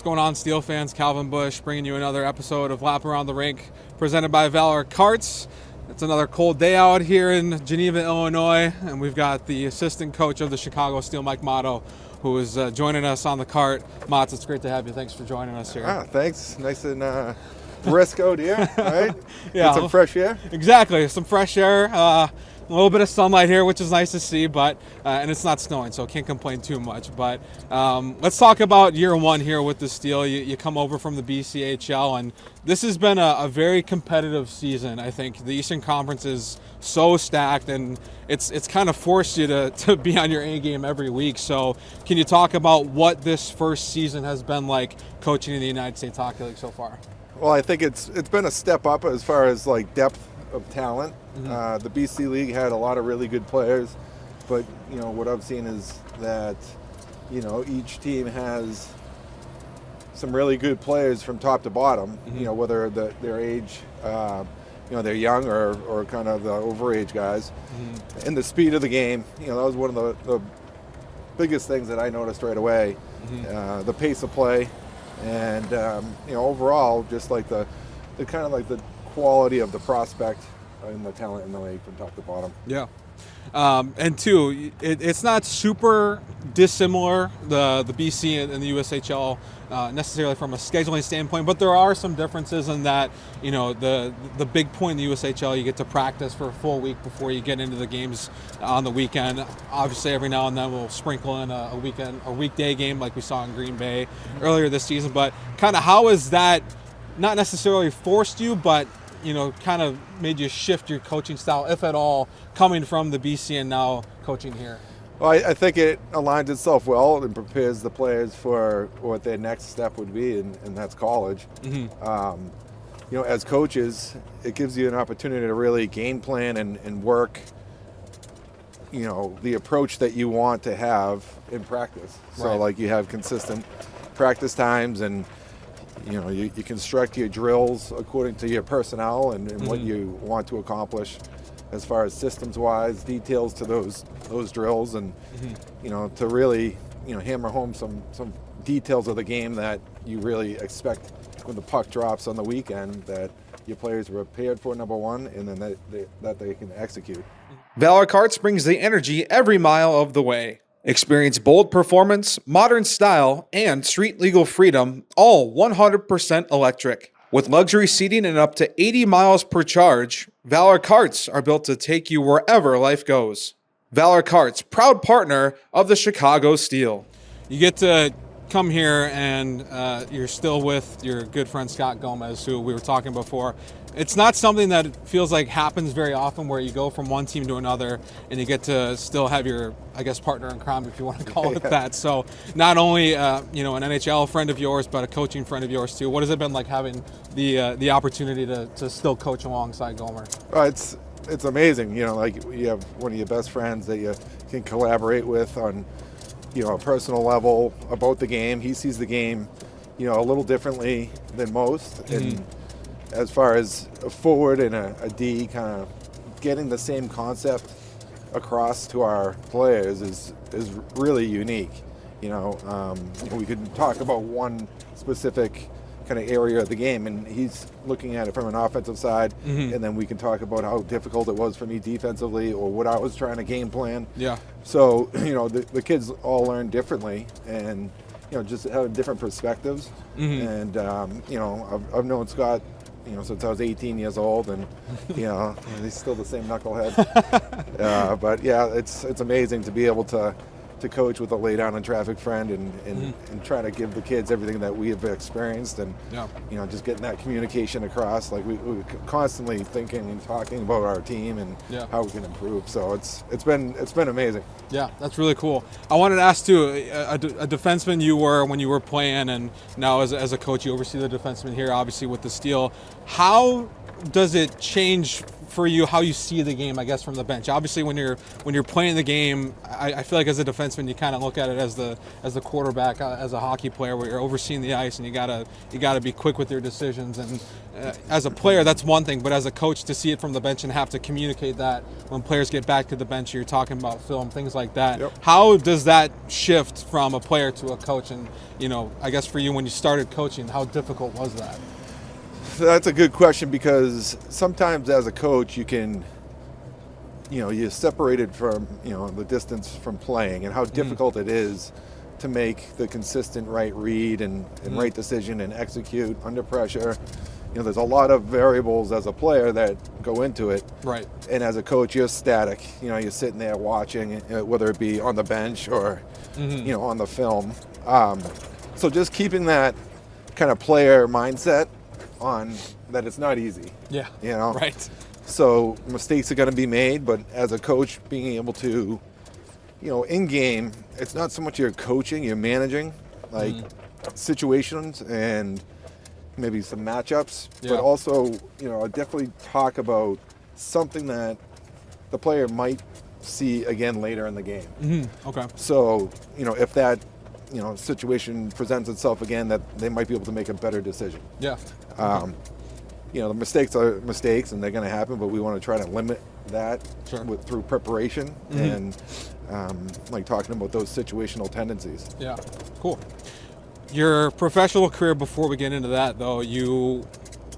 going on, Steel fans? Calvin Bush bringing you another episode of Lap Around the Rink, presented by Valor Carts. It's another cold day out here in Geneva, Illinois, and we've got the assistant coach of the Chicago Steel, Mike Mottau, who is joining us on the cart. Mats, it's great to have you. Thanks for joining us here. Thanks. Nice and brisk out here, right? Yeah, get some fresh air. Exactly, some fresh air. A little bit of sunlight here, which is nice to see, but and it's not snowing, so can't complain too much. But let's talk about year one here with the Steel. You come over from the BCHL, and this has been a very competitive season. I think the Eastern Conference is so stacked, and it's kind of forced you to be on your A game every week. So can you talk about what this first season has been like coaching in the United States Hockey League so far? Well, I think it's been a step up as far as like depth of talent. The BC League had a lot of really good players, but what I've seen is that each team has some really good players from top to bottom. Whether their age, they're young or kind of the overage guys, and the speed of the game. That was one of the biggest things that I noticed right away. The pace of play, and overall, just like the kind of like the quality of the prospect and the talent in the league from top to bottom. Yeah. And two, it's not super dissimilar, the BC and the USHL, necessarily from a scheduling standpoint, but there are some differences in that, the big point in the USHL, you get to practice for a full week before you get into the games on the weekend. Obviously, every now and then we'll sprinkle in a weekday game like we saw in Green Bay earlier this season, but kind of how is that not necessarily forced you, but kind of made you shift your coaching style, if at all, coming from the BC and now coaching here? Well, I think it aligns itself well and prepares the players for what their next step would be, and that's college. As coaches, it gives you an opportunity to really game plan and work, the approach that you want to have in practice. So, like, you have consistent practice times, and you construct your drills according to your personnel and what you want to accomplish as far as systems-wise, details to those drills, and to really hammer home some details of the game that you really expect when the puck drops on the weekend, that your players are prepared for, number one, and then that they can execute. Valor Carts brings the energy every mile of the way. Experience bold performance, modern style, and street-legal freedom, all 100% electric. With luxury seating and up to 80 miles per charge, Valor Carts are built to take you wherever life goes. Valor Carts, proud partner of the Chicago Steel. You get to come here, and you're still with your good friend Scott Gomez, who we were talking before. It's not something that feels like happens very often, where you go from one team to another and you get to still have your, I guess, partner in crime, if you want to call it that. So not only an NHL friend of yours, but a coaching friend of yours too. What has it been like having the opportunity to still coach alongside Gomer? It's amazing. Like, you have one of your best friends that you can collaborate with on a personal level about the game. He sees the game a little differently than most, and as far as a forward and a D, kind of getting the same concept across to our players is really unique. We could talk about one specific kind of area of the game, and he's looking at it from an offensive side, and then we can talk about how difficult it was for me defensively, or what I was trying to game plan. Yeah. So the kids all learn differently, and just have different perspectives. And I've known Scott since I was 18 years old, and he's still the same knucklehead. But yeah, it's amazing to be able to coach with a lay down in traffic friend and try to give the kids everything that we have experienced, and just getting that communication across. Like, we're constantly thinking and talking about our team and how we can improve. So it's been amazing. Yeah, that's really cool. I wanted to ask too, a defenseman you were when you were playing, and now as a coach you oversee the defenseman here, obviously with the Steel. How does it change for you how you see the game, I guess, from the bench? Obviously, when you're playing the game, I feel like as a defenseman, you kind of look at it as the quarterback, as a hockey player, where you're overseeing the ice and you gotta be quick with your decisions. And as a player, that's one thing, but as a coach, to see it from the bench and have to communicate that when players get back to the bench, you're talking about film, things like that. Yep. How does that shift from a player to a coach? And I guess for you, when you started coaching, how difficult was that? That's a good question, because sometimes as a coach you can, you're separated from, the distance from playing, and how difficult it is to make the consistent right read and right decision and execute under pressure. There's a lot of variables as a player that go into it. Right. And as a coach, you're static. You're sitting there watching, whether it be on the bench or, on the film. So just keeping that kind of player mindset on that, it's not easy. Yeah. Right. So mistakes are going to be made, but as a coach, being able to, in game, it's not so much you're coaching, you're managing like situations and maybe some matchups, but also, definitely talk about something that the player might see again later in the game. Okay. So, if that, situation presents itself again, that they might be able to make a better decision. Yeah. The mistakes are mistakes and they're going to happen, but we want to try to limit that through preparation and like talking about those situational tendencies. Yeah. Cool. Your professional career, before we get into that, though, you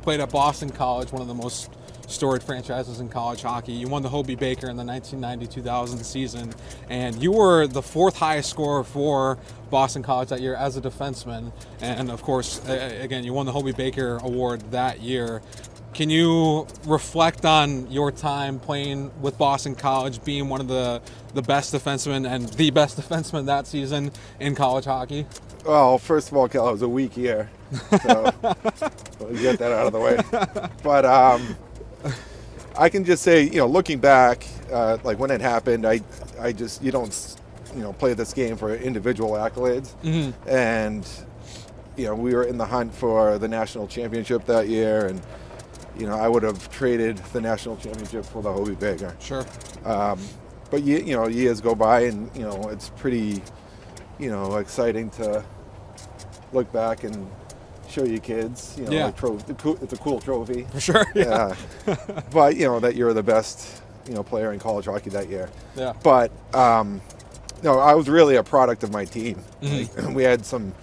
played at Boston College, one of the most storied franchises in college hockey. You won the Hobey Baker in the 1990-2000 season, and you were the fourth highest scorer for Boston College that year as a defenseman. And of course, again, you won the Hobey Baker award that year. Can you reflect on your time playing with Boston College, being one of the best defensemen and the best defenseman that season in college hockey? Well, first of all, Cal, it was a weak year, so we'll get that out of the way. But I can just say, looking back, like when it happened, I just, you don't, play this game for individual accolades. And, we were in the hunt for the national championship that year, and, I would have traded the national championship for the Hobey Baker. Sure. But, years go by, and, it's pretty, exciting to look back and show your kids, like it's a cool trophy. For sure. Yeah. But, that you're the best, player in college hockey that year. Yeah. But, no, I was really a product of my team. Like, we had some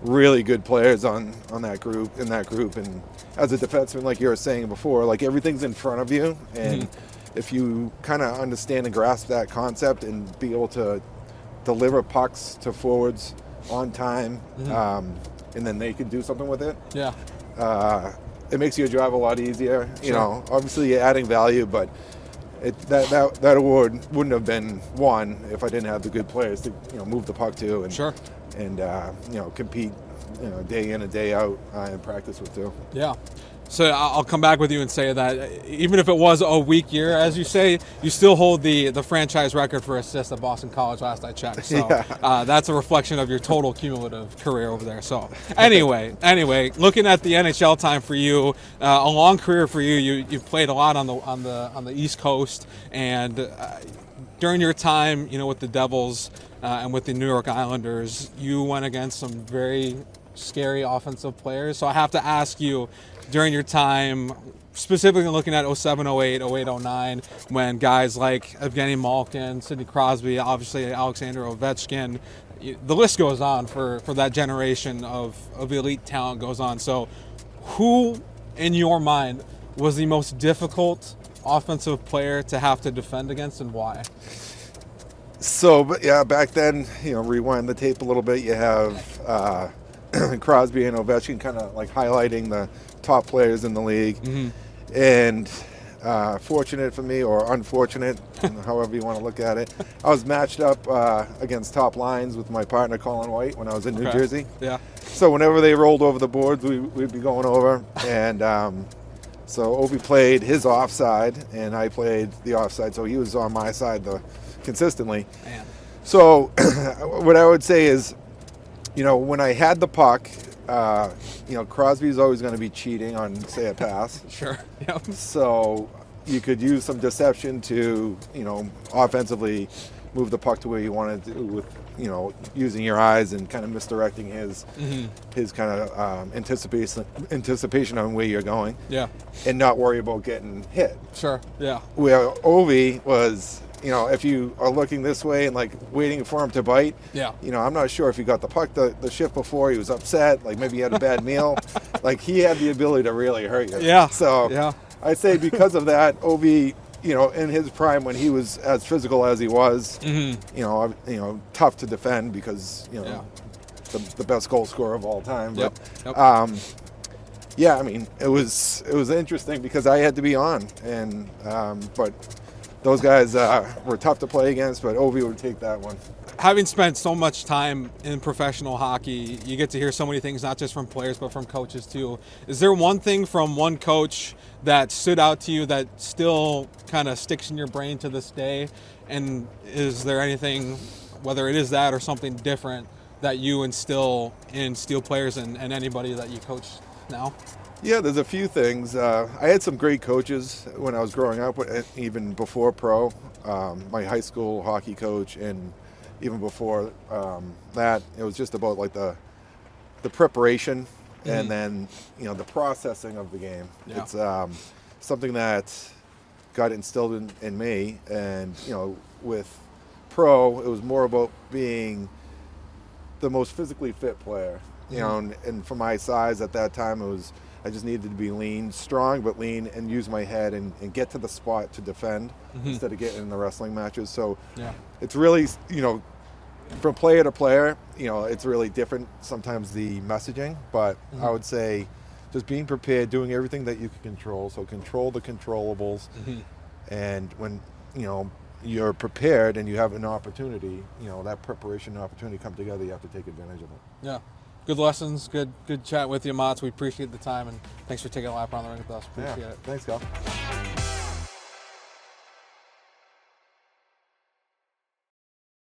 really good players in that group. And as a defenseman, like you were saying before, like everything's in front of you. And if you kind of understand and grasp that concept and be able to deliver pucks to forwards on time, and then they can do something with it. Yeah. It makes your job a lot easier. Obviously you're adding value, but that award wouldn't have been won if I didn't have the good players to move the puck to and compete day in and day out in practice with too. Yeah. So I'll come back with you and say that even if it was a weak year, as you say, you still hold the franchise record for assists at Boston College last I checked. So that's a reflection of your total cumulative career over there. So anyway, looking at the NHL time for you, a long career for you. You've played a lot on the East Coast, and during your time, with the Devils and with the New York Islanders, you went against some very scary offensive players. So I have to ask you, during your time, specifically looking at 07, 08, 08, 09, when guys like Evgeny Malkin, Sidney Crosby, obviously Alexander Ovechkin, the list goes on for that generation of elite talent goes on. So who, in your mind, was the most difficult offensive player to have to defend against, and why? So, back then, rewind the tape a little bit, you have Crosby and Ovechkin kind of like highlighting the top players in the league. And fortunate for me, or unfortunate, however you want to look at it, I was matched up against top lines with my partner Colin White when I was in New Jersey. Yeah. So whenever they rolled over the boards, we'd be going over. And so Ovi played his offside, and I played the offside. So he was on my side consistently. Man. So what I would say is, when I had the puck, Crosby's always going to be cheating on, say, a pass. Sure. Yep. So you could use some deception to, offensively move the puck to where you want to do with, using your eyes and kind of misdirecting his kind of anticipation on where you're going. Yeah. And not worry about getting hit. Sure. Yeah. Where Ovi was, if you are looking this way and like waiting for him to bite, Yeah. I'm not sure if he got the puck the shift before, he was upset, like maybe he had a bad meal. Like he had the ability to really hurt you. Yeah. So yeah. I'd say because of that, Ovi, in his prime when he was as physical as he was, tough to defend because, the best goal scorer of all time. Yep. But, yeah, I mean, it was interesting because I had to be on, and but those guys were tough to play against, but Ovi would take that one. Having spent so much time in professional hockey, you get to hear so many things, not just from players, but from coaches too. Is there one thing from one coach that stood out to you that still kind of sticks in your brain to this day? And is there anything, whether it is that or something different, that you instill in Steel players and anybody that you coach now? Yeah, there's a few things. I had some great coaches when I was growing up, even before pro. My high school hockey coach, and even before that, it was just about like the preparation and then the processing of the game. Yeah. It's something that got instilled in me, and with pro, it was more about being the most physically fit player. And for my size at that time, I just needed to be lean, strong, but lean, and use my head and get to the spot to defend instead of getting in the wrestling matches. So it's really, from player to player, it's really different sometimes the messaging, but I would say just being prepared, doing everything that you can control. So control the controllables. And when, you're prepared and you have an opportunity, that preparation and opportunity come together, you have to take advantage of it. Yeah. Good lessons. Good chat with you, Mottau. We appreciate the time, and thanks for taking a lap around the rink with us. Appreciate it. Thanks, Cal.